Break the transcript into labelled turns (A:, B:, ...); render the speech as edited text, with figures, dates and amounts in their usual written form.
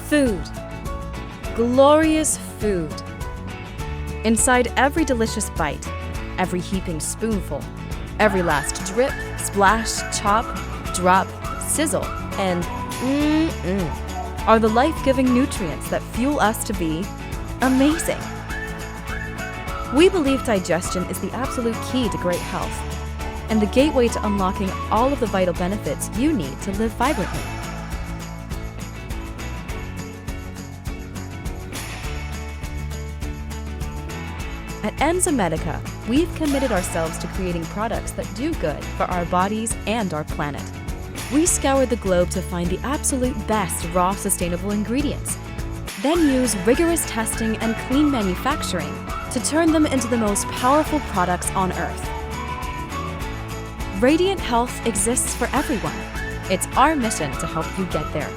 A: Food. Glorious food. Inside every delicious bite, every heaping spoonful, every last drip, splash, chop, drop, sizzle, and are the life-giving nutrients that fuel us to be amazing. We believe digestion is the absolute key to great health and the gateway to unlocking all of the vital benefits you need to live vibrantly. At Enzymedica, we've committed ourselves to creating products that do good for our bodies and our planet. We scoured the globe to find the absolute best raw sustainable ingredients, then use rigorous testing and clean manufacturing to turn them into the most powerful products on Earth. Radiant health exists for everyone. It's our mission to help you get there.